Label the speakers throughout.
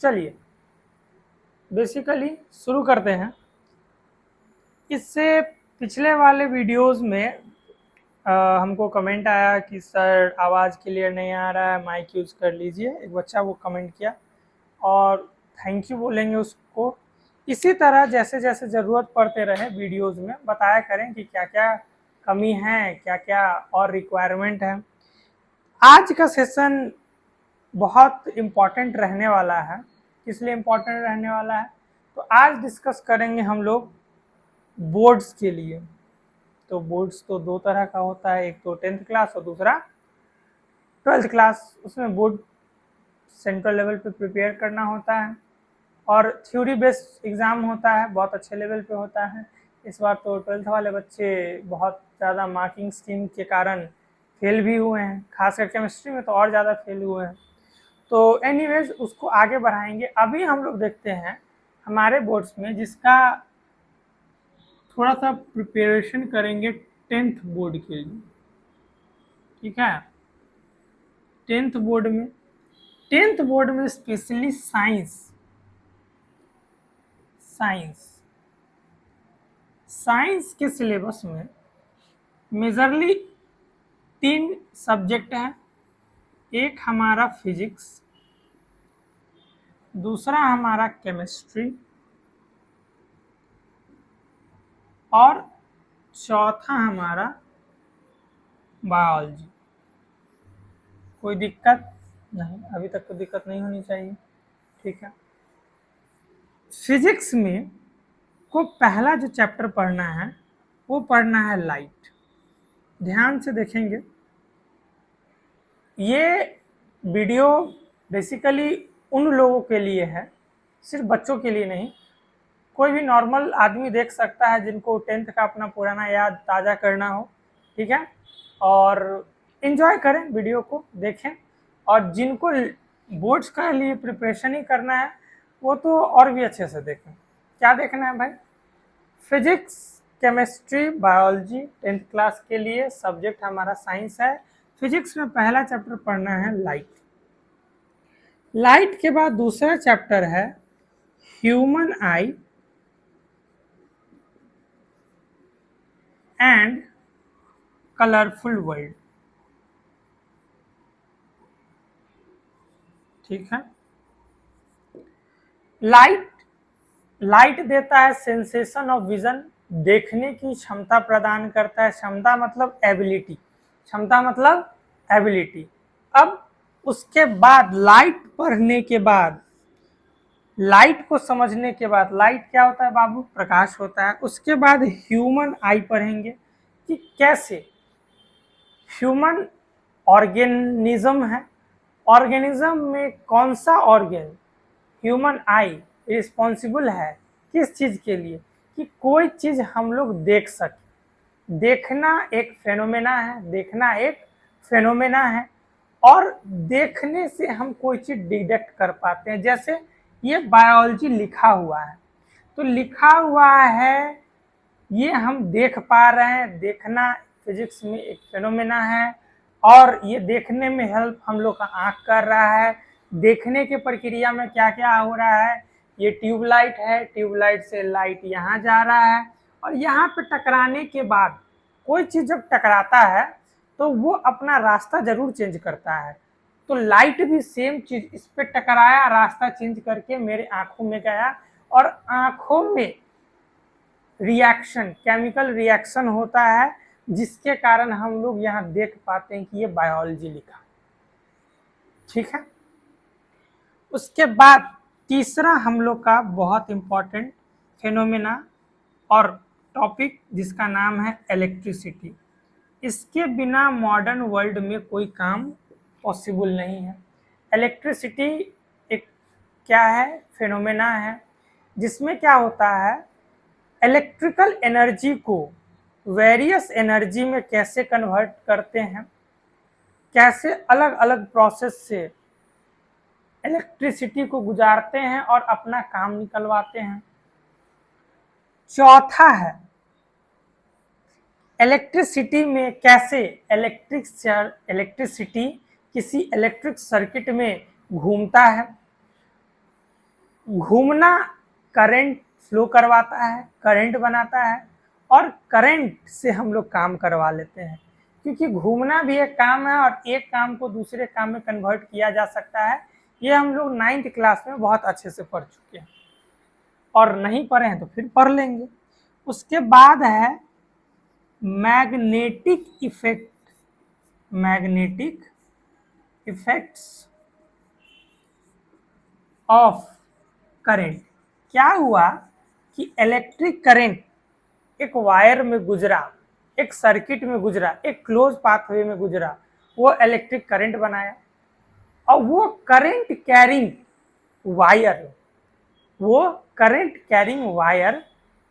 Speaker 1: चलिए बेसिकली शुरू करते हैं। इससे पिछले वाले वीडियोस में हमको कमेंट आया कि सर आवाज़ क्लियर नहीं आ रहा है, माइक यूज़ कर लीजिए। एक बच्चा वो कमेंट किया और थैंक यू बोलेंगे उसको। इसी तरह जैसे जैसे ज़रूरत पड़ते रहे वीडियोस में बताया करें कि क्या क्या कमी है, क्या क्या और रिक्वायरमेंट है। आज का सेशन बहुत इम्पॉर्टेंट रहने वाला है। किस लिए इम्पॉर्टेंट रहने वाला है? तो आज डिस्कस करेंगे हम लोग बोर्ड्स के लिए। तो बोर्ड्स तो दो तरह का होता है, एक तो 10th क्लास और दूसरा 12th क्लास। उसमें बोर्ड सेंट्रल लेवल पे प्रिपेयर करना होता है और थ्योरी बेस्ड एग्ज़ाम होता है, बहुत अच्छे लेवल पे होता है। इस बार तो 12th वाले बच्चे बहुत ज़्यादा मार्किंग स्कीम के कारण फेल भी हुए हैं, खासकर केमिस्ट्री में तो और ज़्यादा फेल हुए हैं। तो एनीवेज उसको आगे बढ़ाएंगे। अभी हम लोग देखते हैं हमारे बोर्ड्स में जिसका थोड़ा सा प्रिपरेशन करेंगे 10th बोर्ड के लिए। ठीक है, 10th बोर्ड में स्पेशली साइंस के सिलेबस में मेजरली 3 सब्जेक्ट हैं। एक हमारा फिजिक्स, दूसरा हमारा केमिस्ट्री और चौथा हमारा बायोलॉजी। कोई दिक्कत नहीं, अभी तक तो दिक्कत नहीं होनी चाहिए। ठीक है, फिजिक्स में को पहला जो चैप्टर पढ़ना है वो पढ़ना है लाइट। ध्यान से देखेंगे, ये वीडियो बेसिकली उन लोगों के लिए है, सिर्फ बच्चों के लिए नहीं। कोई भी नॉर्मल आदमी देख सकता है जिनको 10th का अपना पुराना याद ताज़ा करना हो। ठीक है, और इन्जॉय करें, वीडियो को देखें। और जिनको बोर्ड्स के लिए प्रिपरेशन ही करना है वो तो और भी अच्छे से देखें। क्या देखना है भाई? Physics, chemistry, biology 10th class के लिए सब्जेक्ट हमारा साइंस है। फिजिक्स में पहला चैप्टर पढ़ना है लाइट। लाइट के बाद दूसरा चैप्टर है human I and colourful world. ठीक है, लाइट देता है सेंसेशन ऑफ विजन, देखने की क्षमता प्रदान करता है। क्षमता मतलब एबिलिटी। अब उसके बाद लाइट पढ़ने के बाद, लाइट को समझने के बाद, लाइट क्या होता है बाबू? प्रकाश होता है। उसके बाद ह्यूमन आई पढ़ेंगे कि कैसे ह्यूमन ऑर्गेनिज्म है, ऑर्गेनिज्म में कौन सा ऑर्गेन ह्यूमन आई रिस्पॉन्सिबल है किस चीज़ के लिए, कि कोई चीज़ हम लोग देख सके। देखना एक फेनोमेना है और देखने से हम कोई चीज़ डिटेक्ट कर पाते हैं। जैसे ये बायोलॉजी लिखा हुआ है, तो लिखा हुआ है ये हम देख पा रहे हैं। देखना फिजिक्स में एक फेनोमेना है और ये देखने में हेल्प हम लोग का आँख कर रहा है। देखने के प्रक्रिया में क्या क्या हो रहा है? ये ट्यूबलाइट है, ट्यूबलाइट से लाइट यहाँ जा रहा है और यहाँ पे टकराने के बाद कोई चीज़ जब टकराता है तो वो अपना रास्ता जरूर चेंज करता है। तो लाइट भी सेम चीज़, इस पे टकराया, रास्ता चेंज करके मेरे आँखों में गया और आँखों में रिएक्शन, केमिकल रिएक्शन होता है जिसके कारण हम लोग यहाँ देख पाते हैं कि ये बायोलॉजी लिखा। ठीक है, उसके बाद तीसरा हम लोग का बहुत इम्पोर्टेंट फेनोमेना और टॉपिक जिसका नाम है इलेक्ट्रिसिटी। इसके बिना मॉडर्न वर्ल्ड में कोई काम पॉसिबल नहीं है। इलेक्ट्रिसिटी एक क्या है? फेनोमेना है जिसमें क्या होता है, इलेक्ट्रिकल एनर्जी को वेरियस एनर्जी में कैसे कन्वर्ट करते हैं, कैसे अलग अलग प्रोसेस से इलेक्ट्रिसिटी को गुजारते हैं और अपना काम निकलवाते हैं। चौथा है इलेक्ट्रिसिटी में कैसे इलेक्ट्रिसिटी किसी इलेक्ट्रिक सर्किट में घूमता है। घूमना करंट फ्लो करवाता है, करंट बनाता है, और करंट से हम लोग काम करवा लेते हैं, क्योंकि घूमना भी एक काम है और एक काम को दूसरे काम में कन्वर्ट किया जा सकता है। ये हम लोग 9th क्लास में बहुत अच्छे से पढ़ चुके हैं, और नहीं पढ़े हैं तो फिर पढ़ लेंगे। उसके बाद है magnetic effect, magnetic effects of current. क्या हुआ कि इलेक्ट्रिक करंट एक वायर में गुजरा, एक सर्किट में गुजरा, एक क्लोज पाथवे में गुजरा, वो इलेक्ट्रिक करंट बनाया। और वो करंट कैरिंग वायर, वो करंट कैरिंग वायर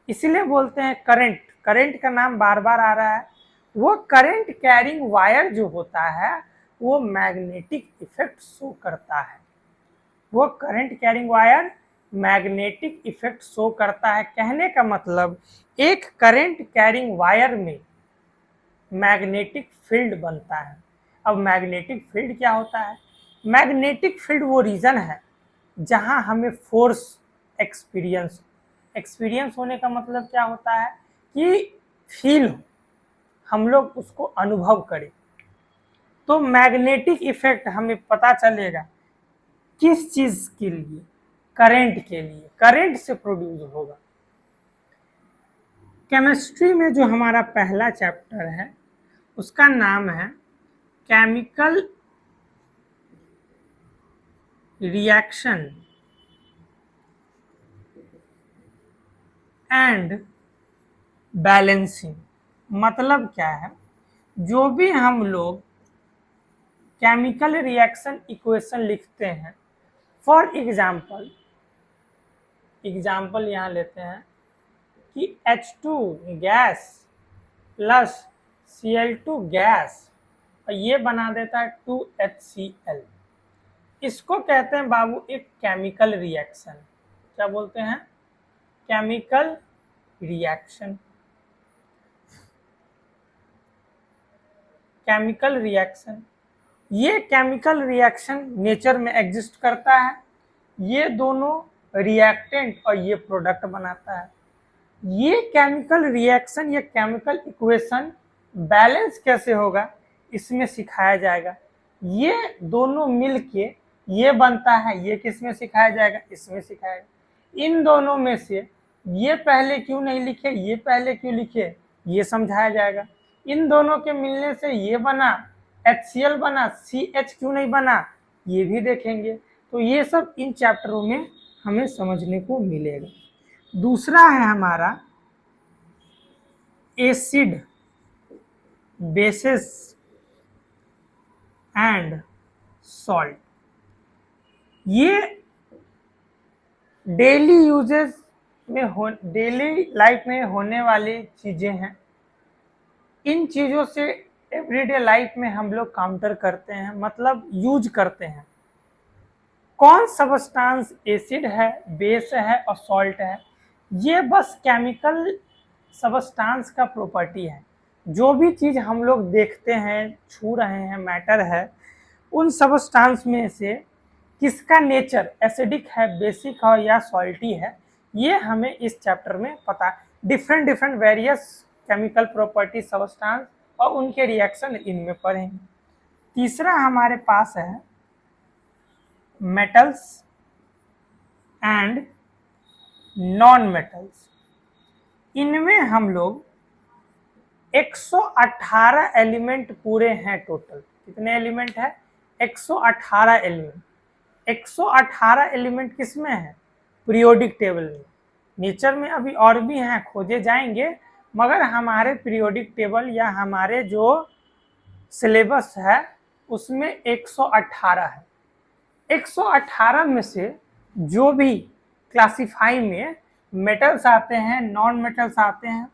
Speaker 1: इसलिए बोलते हैं करंट, करंट का नाम बार बार आ रहा है। वो करंट कैरिंग वायर जो होता है वो मैग्नेटिक इफेक्ट शो करता है। वो current carrying wire magnetic effect show करता है। कहने का मतलब एक करंट कैरिंग वायर में मैग्नेटिक फील्ड बनता है। अब मैग्नेटिक फील्ड क्या होता है? मैग्नेटिक फील्ड वो रीजन है जहां हमें फोर्स एक्सपीरियंस, एक्सपीरियंस होने का मतलब क्या होता है कि फील हो, हम लोग उसको अनुभव करें। तो मैग्नेटिक इफेक्ट हमें पता चलेगा किस चीज के लिए? करंट के लिए, करंट से प्रोड्यूस होगा। केमिस्ट्री में जो हमारा पहला चैप्टर है उसका नाम है केमिकल रिएक्शन एंड बैलेंसिंग। मतलब क्या है? जो भी हम लोग केमिकल रिएक्शन इक्वेशन लिखते हैं, फॉर एग्जाम्पल, एग्जाम्पल यहाँ लेते हैं कि H2 gas plus Cl2 gas, और ये बना देता है 2HCl। इसको कहते हैं बाबू एक केमिकल रिएक्शन। क्या बोलते हैं? Chemical reaction. केमिकल रिएक्शन, ये केमिकल रिएक्शन नेचर में एग्जिस्ट करता है। ये दोनों रिएक्टेंट और ये प्रोडक्ट बनाता है। ये केमिकल रिएक्शन, ये केमिकल इक्वेशन बैलेंस कैसे होगा इसमें सिखाया जाएगा। ये दोनों मिलके ये बनता है, ये किस में सिखाया जाएगा? इसमें सिखाएगा। इन दोनों में से ये पहले क्यों नहीं लिखे, ये पहले क्यों लिखे, ये समझाया जाएगा। इन दोनों के मिलने से ये बना, HCl बना, CH क्यों नहीं बना, ये भी देखेंगे। तो ये सब इन चैप्टरों में हमें समझने को मिलेगा। दूसरा है हमारा एसिड, बेसिस एंड सॉल्ट। ये डेली यूजेस में हो, डेली लाइफ में होने वाली चीजें हैं। इन चीजों से एवरीडे लाइफ में हम लोग काउंटर करते हैं, मतलब यूज करते हैं। कौन सब्सटेंस एसिड है, बेस है और सॉल्ट है? ये बस केमिकल सब्सटेंस का प्रॉपर्टी है। जो भी चीज हम लोग देखते हैं, छू रहे हैं, मैटर है, उन सब्सटेंस में से किसका नेचर एसिडिक है, बेसिक है या सॉल्टी है, ये हमें इस चैप्टर में पता। Different different various chemical property substance और उनके रिएक्शन इनमें पढ़ेंगे। तीसरा हमारे पास है मेटल्स एंड नॉन मेटल्स। इनमें हम लोग 118 एलिमेंट पूरे हैं टोटल। कितने एलिमेंट है? 118 एलिमेंट। 118 एलिमेंट किसमें है? पीरियोडिक टेबल में। नेचर में अभी और भी हैं, खोजे जाएंगे, मगर हमारे पीरियोडिक टेबल या हमारे जो सिलेबस है उसमें 118 है। 118 में से जो भी क्लासिफाई में मेटल्स आते हैं, नॉन मेटल्स आते हैं,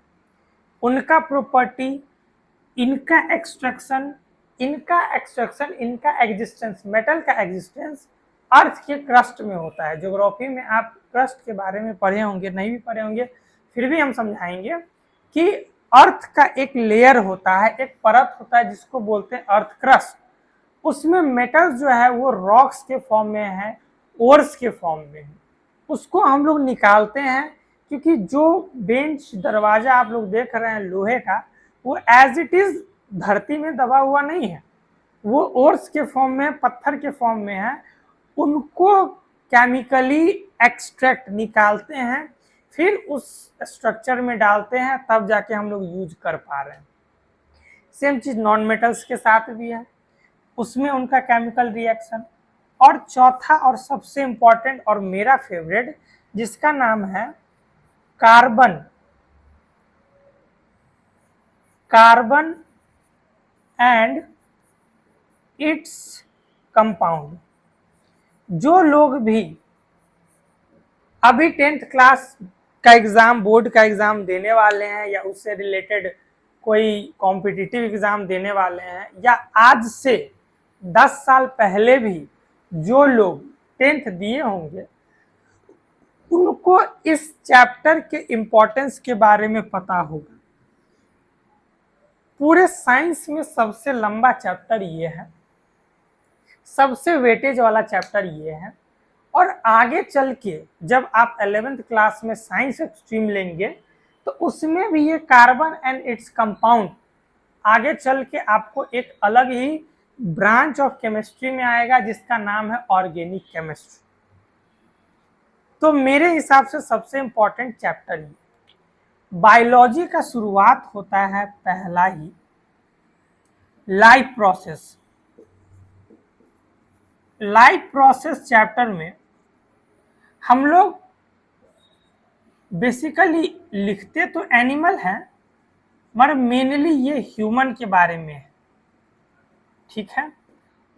Speaker 1: उनका प्रॉपर्टी, इनका एक्सट्रैक्शन, इनका एग्जिस्टेंस, मेटल का एग्जिस्टेंस अर्थ के क्रस्ट में होता है। ज्योग्राफी में आप क्रस्ट के बारे में पढ़े होंगे, नहीं भी पढ़े होंगे फिर भी हम समझाएंगे कि अर्थ का एक लेयर होता है, एक परत होता है जिसको बोलते हैं अर्थ क्रस्ट। उसमें मेटल्स जो है वो रॉक्स के फॉर्म में है, ओर्स के फॉर्म में है। उसको हम लोग निकालते हैं, क्योंकि जो बेंच दरवाजा आप लोग देख रहे हैं लोहे का, वो एज इट इज धरती में दबा हुआ नहीं है, वो ओर्स के फॉर्म में, पत्थर के फॉर्म में है। उनको केमिकली एक्सट्रैक्ट निकालते हैं, फिर उस स्ट्रक्चर में डालते हैं, तब जाके हम लोग यूज कर पा रहे हैं। सेम चीज नॉन मेटल्स के साथ भी है, उसमें उनका केमिकल रिएक्शन। और चौथा और सबसे इंपॉर्टेंट और मेरा फेवरेट, जिसका नाम है carbon. Carbon and its compound. जो लोग भी अभी 10th क्लास का एग्जाम, बोर्ड का एग्जाम देने वाले हैं, या उससे रिलेटेड कोई कॉम्पिटिटिव एग्जाम देने वाले हैं, या आज से 10 साल पहले भी जो लोग 10th दिए होंगे, उनको इस चैप्टर के इम्पोर्टेंस के बारे में पता होगा। पूरे साइंस में सबसे लंबा चैप्टर ये है, सबसे वेटेज वाला चैप्टर ये है। और आगे चल के जब आप 11th क्लास में साइंस स्ट्रीम लेंगे, तो उसमें भी ये कार्बन एंड इट्स कंपाउंड आगे चल के आपको एक अलग ही ब्रांच ऑफ केमिस्ट्री में आएगा, जिसका नाम है ऑर्गेनिक केमिस्ट्री। तो मेरे हिसाब से सबसे इंपॉर्टेंट चैप्टर ये। बायोलॉजी का शुरुआत होता है पहला ही life process. Life process chapter में हम लोग बेसिकली लिखते तो एनिमल हैं, मगर मेनली ये ह्यूमन के बारे में है, ठीक है।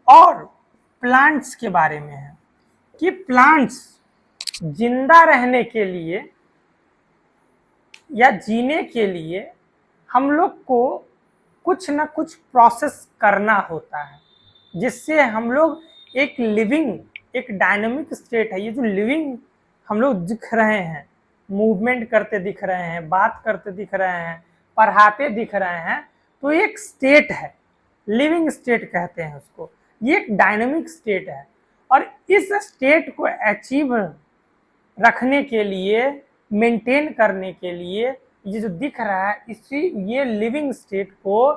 Speaker 1: और प्लांट्स के बारे में है कि प्लांट्स जिंदा रहने के लिए या जीने के लिए हम लोग को कुछ ना कुछ प्रोसेस करना होता है, जिससे हम लोग एक लिविंग, एक डायनामिक स्टेट है। ये जो लिविंग हम लोग दिख रहे हैं, मूवमेंट करते दिख रहे हैं, बात करते दिख रहे हैं, पढ़ाते दिख रहे हैं, तो एक स्टेट है, लिविंग स्टेट कहते हैं उसको। ये एक डायनामिक स्टेट है, और इस स्टेट को अचीव रखने के लिए, मेंटेन करने के लिए, ये जो दिख रहा है, इसी ये लिविंग स्टेट को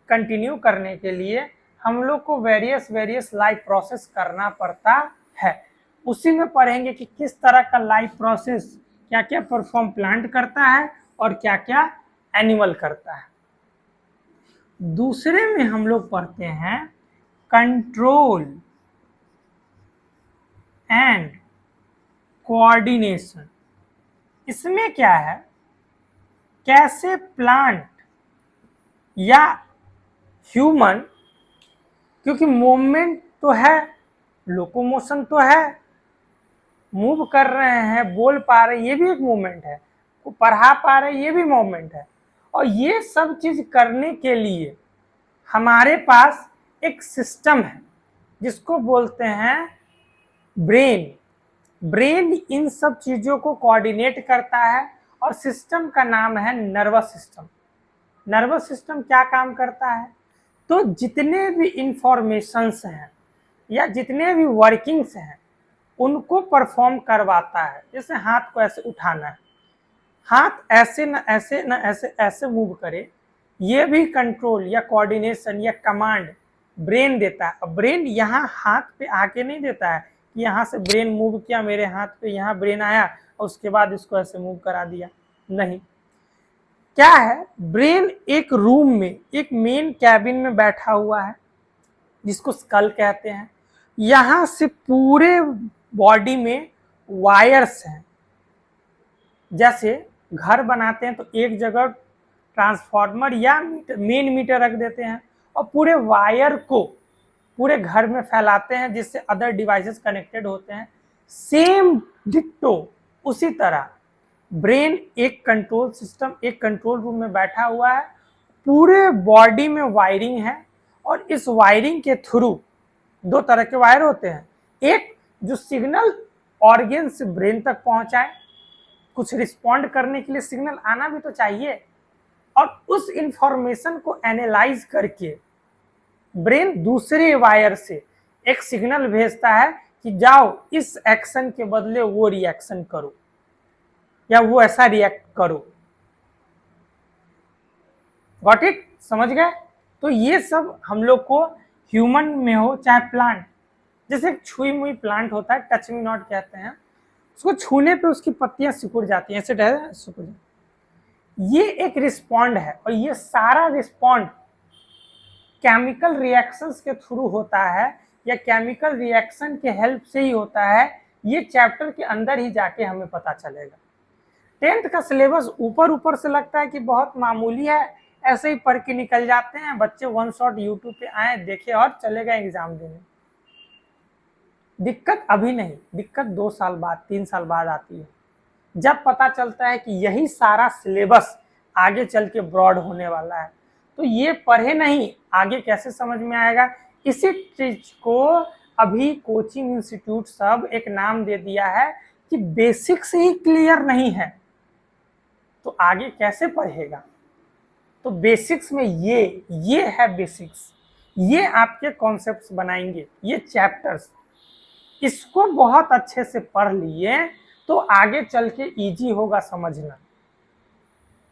Speaker 1: कंटिन्यू करने के लिए हम लोग को वेरियस लाइफ प्रोसेस करना पड़ता है। उसी में पढ़ेंगे कि किस तरह का लाइफ प्रोसेस क्या क्या परफॉर्म प्लांट करता है और क्या क्या एनिमल करता है। दूसरे में हम लोग पढ़ते हैं कंट्रोल एंड कोऑर्डिनेशन। इसमें क्या है, कैसे प्लांट या ह्यूमन, क्योंकि मूवमेंट तो है, लोकोमोशन तो है, मूव कर रहे हैं, बोल पा रहे, ये भी एक मूवमेंट है, पढ़ा पा रहे, ये भी मूवमेंट है। और ये सब चीज करने के लिए हमारे पास एक सिस्टम है, जिसको बोलते हैं ब्रेन। ब्रेन इन सब चीजों को कोऑर्डिनेट करता है, और सिस्टम का नाम है नर्वस सिस्टम। नर्वस सिस्टम क्या काम करता है, तो जितने भी इंफॉर्मेशंस हैं या जितने भी वर्किंग्स हैं, उनको परफॉर्म करवाता है। जैसे हाथ को ऐसे उठाना है, हाथ ऐसे न ऐसे न ऐसे ऐसे मूव करे, ये भी कंट्रोल या कोऑर्डिनेशन या कमांड ब्रेन देता है। अब ब्रेन यहाँ हाथ पे आके नहीं देता है कि यहाँ से ब्रेन मूव किया, मेरे हाथ पे यहाँ ब्रेन आया और उसके बाद इसको ऐसे मूव करा दिया, नहीं। क्या है, ब्रेन एक रूम में, एक मेन कैबिन में बैठा हुआ है, जिसको स्कल कहते हैं। यहाँ से पूरे बॉडी में वायर्स हैं। जैसे घर बनाते हैं तो एक जगह ट्रांसफार्मर या मेन मीटर रख देते हैं, और पूरे वायर को पूरे घर में फैलाते हैं, जिससे अदर डिवाइसेस कनेक्टेड होते हैं। सेम डिट्टो उसी तरह ब्रेन एक कंट्रोल सिस्टम, एक कंट्रोल रूम में बैठा हुआ है, पूरे बॉडी में वायरिंग है, और इस वायरिंग के थ्रू दो तरह के वायर होते हैं। एक जो सिग्नल ऑर्गन से ब्रेन तक पहुंचाए, कुछ रिस्पॉन्ड करने के लिए सिग्नल आना भी तो चाहिए, और उस इंफॉर्मेशन को एनालाइज करके ब्रेन दूसरे वायर से एक सिग्नल भेजता है कि जाओ इस एक्शन के बदले वो रिएक्शन करो या वो ऐसा रिएक्ट करो। गॉट इट, समझ गए? तो ये सब हम लोग को ह्यूमन में हो चाहे प्लांट, जैसे एक छुई मुई प्लांट होता है, टच मी नॉट कहते हैं, उसको छूने पे उसकी पत्तियां सिकुड़ जाती हैं, ऐसे सिकुड़ जाती। ये एक रिस्पॉन्ड है और ये सारा रिस्पॉन्ड केमिकल रिएक्शंस के थ्रू होता है या केमिकल रिएक्शन के हेल्प से ही होता है। ये चैप्टर के अंदर ही जाके हमें पता चलेगा। 10th का सिलेबस ऊपर ऊपर से लगता है कि बहुत मामूली है, ऐसे ही पढ़ के निकल जाते हैं बच्चे, वन शॉट यूट्यूब पे आए देखे और चले गए एग्जाम देने। दिक्कत अभी नहीं, दिक्कत 2 साल बाद 3 साल बाद आती है, जब पता चलता है कि यही सारा सिलेबस आगे चल के ब्रॉड होने वाला है। तो ये पढ़े नहीं आगे कैसे समझ में आएगा? इसी चीज को अभी कोचिंग इंस्टीट्यूट सब एक नाम दे दिया है कि बेसिक्स ही क्लियर नहीं है तो आगे कैसे पढ़ेगा। तो बेसिक्स में ये है बेसिक्स, ये आपके कॉन्सेप्ट्स बनाएंगे, ये चैप्टर्स, इसको बहुत अच्छे से पढ़ लिए तो आगे चल के इजी होगा समझना।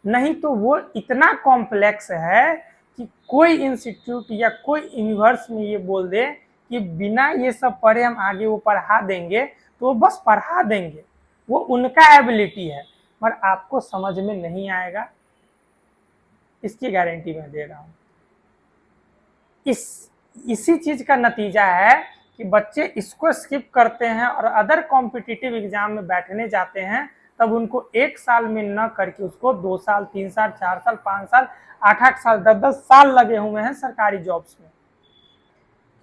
Speaker 1: नहीं तो वो इतना कॉम्प्लेक्स है कि कोई इंस्टीट्यूट या कोई यूनिवर्स में ये बोल दे कि बिना ये सब पढ़े हम आगे वो पढ़ा देंगे, तो वो बस पढ़ा देंगे, वो उनका एबिलिटी है, पर आपको समझ में नहीं आएगा, इसकी गारंटी मैं दे रहा हूँ। इसी चीज का नतीजा है कि बच्चे इसको स्किप करते हैं और अदर कॉम्पिटिटिव एग्जाम में बैठने जाते हैं, तब उनको 1 साल में न करके उसको 2 साल 3 साल 4 साल 5 साल 8 साल 10 साल लगे हुए हैं सरकारी जॉब्स में,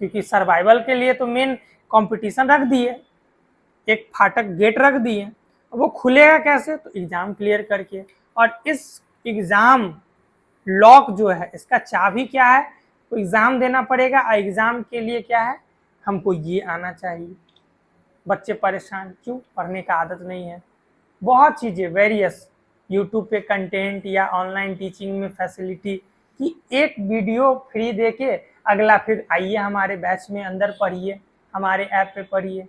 Speaker 1: क्योंकि सर्वाइवल के लिए तो मेन कंपटीशन रख दिए, एक फाटक गेट रख दिए, वो खुलेगा कैसे? तो एग्जाम क्लियर करके। और इस एग्जाम लॉक जो है, इसका चाबी क्या है? तो एग्जाम देना पड़ेगा और एग्जाम के लिए क्या है? हमको ये आना चाहिए। बच्चे परेशान क्यों? पढ़ने का आदत नहीं है। बहुत चीजें वेरियस यूट्यूब पे कंटेंट या ऑनलाइन टीचिंग में फैसिलिटी कि एक वीडियो फ्री देके अगला फिर आइए हमारे बैच में अंदर पढ़िए, हमारे ऐप पे पढ़िए,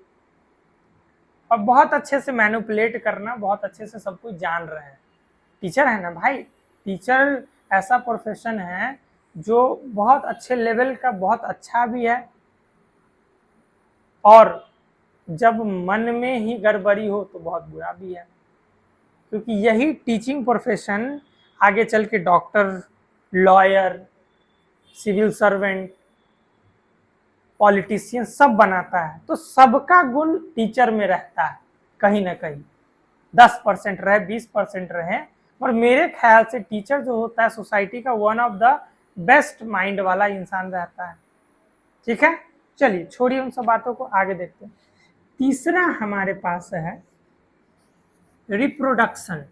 Speaker 1: और बहुत अच्छे से मैनिपुलेट करना, बहुत अच्छे से सब कुछ जान रहे हैं। टीचर है ना भाई, टीचर ऐसा प्रोफेशन है जो बहुत अच्छे लेवल का, बहुत अच्छा भी है, और जब मन में ही गड़बड़ी हो तो बहुत बुरा भी है, क्योंकि यही टीचिंग प्रोफेशन आगे चल के doctor, lawyer, civil servant, politician सब बनाता है। तो सबका गुण टीचर में रहता है कहीं ना कहीं, 10% रहे 20% रहे, और मेरे ख्याल से टीचर जो होता है सोसाइटी का one of the best mind वाला इंसान रहता है। ठीक है, चलिए छोड़िए उन सब बातों को, आगे देखते हैं। तीसरा हमारे पास है रिप्रोडक्शन।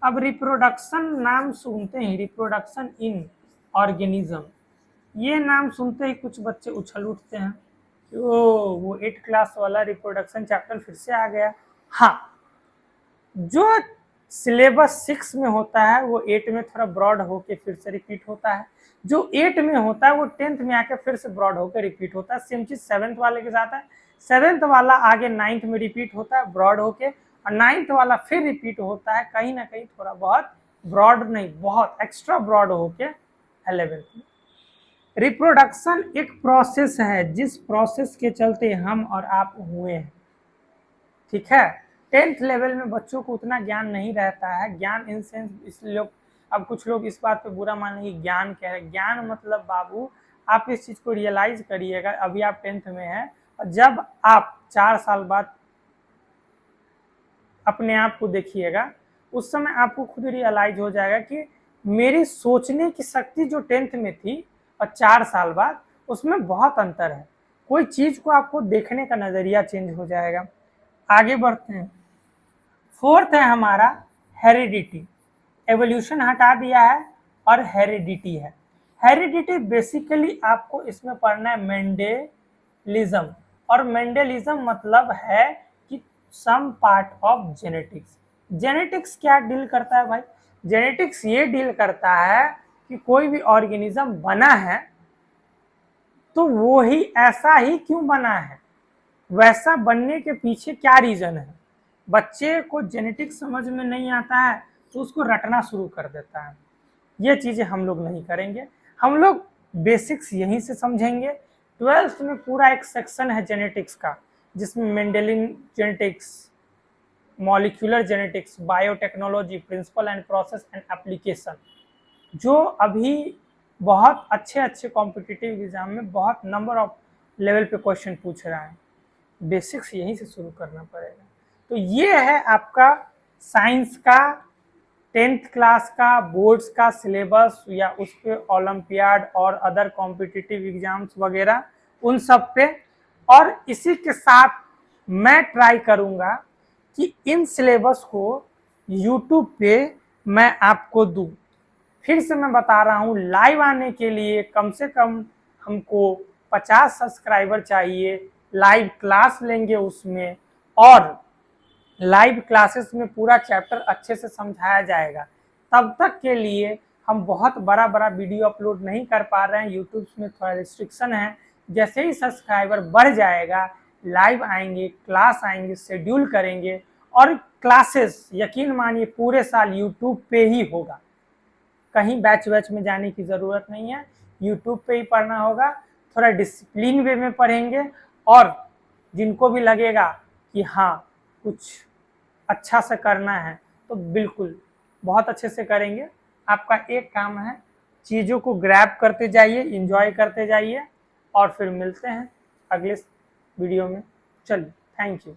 Speaker 1: अब रिप्रोडक्शन नाम सुनते ही, रिप्रोडक्शन इन ऑर्गेनिज्म, ये नाम सुनते ही कुछ बच्चे उछल उठते हैं, वो 8 क्लास वाला रिप्रोडक्शन चैप्टर फिर से आ गया। हाँ, जो सिलेबस 6 में होता है वो 8 में थोड़ा ब्रॉड होके फिर से रिपीट होता है, जो 8 में होता है वो 10th में आके फिर से ब्रॉड होकर रिपीट होता है। सेम चीज 7th वाले के साथ है, 7th वाला आगे 9th में रिपीट होता है ब्रॉड होके, और 9th वाला फिर रिपीट होता है कहीं ना कहीं थोड़ा बहुत ब्रॉड नहीं, बहुत एक्स्ट्रा ब्रॉड होके 11th में। रिप्रोडक्शन एक प्रोसेस है जिस प्रोसेस के चलते हम और आप हुए हैं। ठीक है, 10th लेवल में बच्चों को उतना ज्ञान नहीं रहता है, ज्ञान इन सेंस, इसलिए लोग, अब कुछ लोग इस बात पे बुरा मानेंगे ज्ञान क्या है। ज्ञान मतलब बाबू, आप इस चीज को रियलाइज करिएगा, अभी आप 10th में हैं और जब आप 4 साल बाद अपने आप को देखिएगा, उस समय आपको खुद रियलाइज हो जाएगा कि मेरी सोचने की शक्ति जो 10th में थी और 4 साल बाद, उसमें बहुत अंतर है। कोई चीज को आपको देखने का नजरिया चेंज हो जाएगा। आगे बढ़ते हैं। 4th है हमारा हेरिडिटी। एवोल्यूशन हटा दिया है और हेरिडिटी है। हेरिडिटी बेसिकली आपको इसमें पढ़ना है मेंडेलिज्म, और मेंडेलिज्म मतलब है कि some part of genetics. Genetics क्या डील करता है भाई? जेनेटिक्स ये डील करता है कि कोई भी ऑर्गेनिज्म बना है तो वो ही ऐसा ही क्यों बना है, वैसा बनने के पीछे क्या रीजन है। बच्चे को जेनेटिक्स समझ में नहीं आता है तो उसको रटना शुरू कर देता है। ये चीज़ें हम लोग नहीं करेंगे, हम लोग बेसिक्स यहीं से समझेंगे। 12th में पूरा एक सेक्शन है जेनेटिक्स का, जिसमें Mendelian genetics, molecular genetics, biotechnology, principle and process and application, जो अभी बहुत अच्छे अच्छे कॉम्पिटिटिव एग्जाम में बहुत नंबर ऑफ लेवल पे क्वेश्चन पूछ रहा है। बेसिक्स यहीं से शुरू करना पड़ेगा। तो ये है आपका साइंस का 10th क्लास का बोर्ड्स का सिलेबस, या उस पे ओलंपियाड और अदर कॉम्पिटिटिव एग्जाम्स वगैरह उन सब पे। और इसी के साथ मैं ट्राई करूंगा कि इन सिलेबस को यूट्यूब पे मैं आपको दूं। फिर से मैं बता रहा हूँ, लाइव आने के लिए कम से कम हमको 50 सब्सक्राइबर चाहिए। लाइव क्लास लेंगे उसमें, और लाइव क्लासेस में पूरा चैप्टर अच्छे से समझाया जाएगा। तब तक के लिए हम बहुत बड़ा बड़ा वीडियो अपलोड नहीं कर पा रहे हैं, यूट्यूब में थोड़ा रिस्ट्रिक्शन है। जैसे ही सब्सक्राइबर बढ़ जाएगा, लाइव आएंगे, क्लास आएंगे, शेड्यूल करेंगे, और क्लासेस यकीन मानिए पूरे साल यूट्यूब पे ही होगा। कहीं बैच वैच में जाने की ज़रूरत नहीं है, यूट्यूब पे ही पढ़ना होगा। थोड़ा डिसिप्लिन वे में पढ़ेंगे, और जिनको भी लगेगा कि हाँ कुछ अच्छा से करना है तो बिल्कुल बहुत अच्छे से करेंगे। आपका एक काम है, चीज़ों को ग्रैब करते जाइए, इंजॉय करते जाइए, और फिर मिलते हैं अगले वीडियो में। चलिए, थैंक यू।